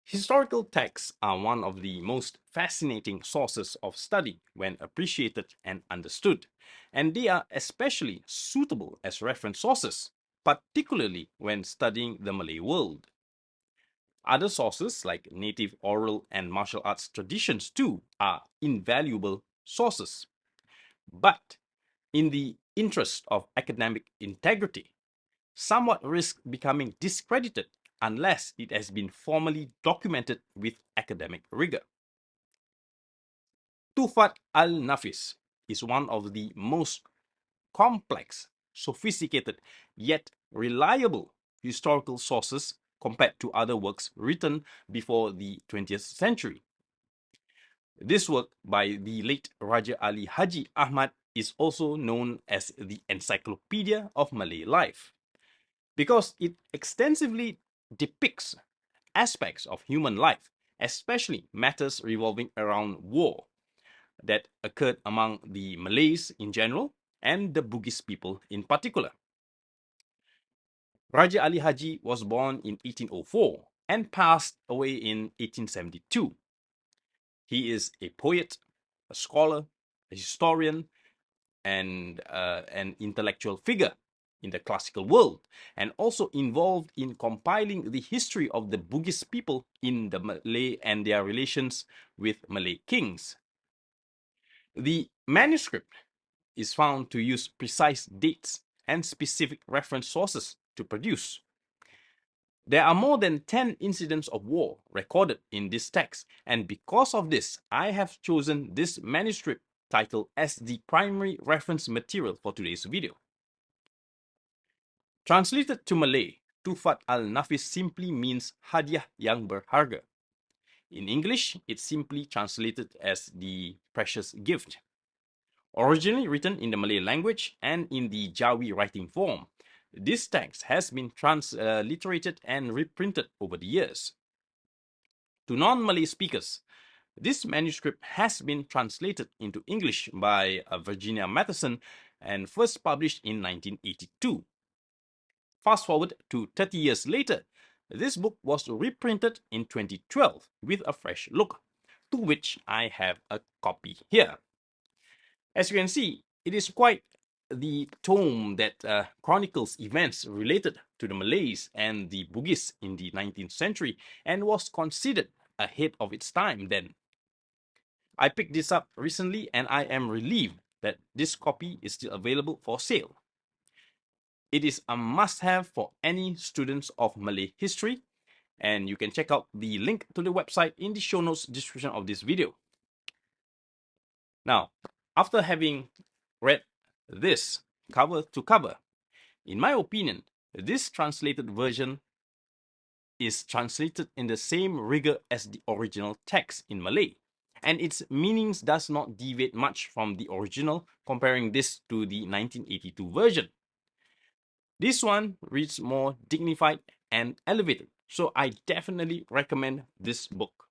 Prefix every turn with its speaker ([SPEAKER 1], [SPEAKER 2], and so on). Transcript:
[SPEAKER 1] Historical texts are one of the most fascinating sources of study when appreciated and understood, and they are especially suitable as reference sources, particularly when studying the Malay world. Other sources like native oral and martial arts traditions too are invaluable sources. But in the interest of academic integrity, somewhat risk becoming discredited unless it has been formally documented with academic rigor. Tuhfat al-Nafis is one of the most complex, sophisticated, yet reliable historical sources compared to other works written before the 20th century. This work by the late Raja Ali Haji Ahmad is also known as the Encyclopedia of Malay Life because it extensively depicts aspects of human life, especially matters revolving around war that occurred among the Malays in general and the Bugis people in particular. Raja Ali Haji was born in 1804 and passed away in 1872. He is a poet, a scholar, a historian, and an intellectual figure in the classical world, and also involved in compiling the history of the Bugis people in the Malay and their relations with Malay kings. The manuscript is found to use precise dates and specific reference sources to produce. There are more than 10 incidents of war recorded in this text, and because of this, I have chosen this manuscript title as the primary reference material for today's video. Translated to Malay, Tuhfat al-Nafis simply means hadiah yang berharga. In English, it's simply translated as the precious gift. Originally written in the Malay language and in the Jawi writing form, this text has been transliterated and reprinted over the years. To non-Malay speakers, this manuscript has been translated into English by Virginia Matheson and first published in 1982. Fast forward to 30 years later, this book was reprinted in 2012 with a fresh look, to which I have a copy here. As you can see, it is quite the tome that chronicles events related to the Malays and the Bugis in the 19th century and was considered ahead of its time then. I picked this up recently and I am relieved that this copy is still available for sale. It is a must-have for any students of Malay history, and you can check out the link to the website in the show notes description of this video. Now, after having read this cover to cover, in my opinion, this translated version is translated in the same rigor as the original text in Malay, and its meanings does not deviate much from the original, comparing this to the 1982 version. This one reads more dignified and elevated, so I definitely recommend this book.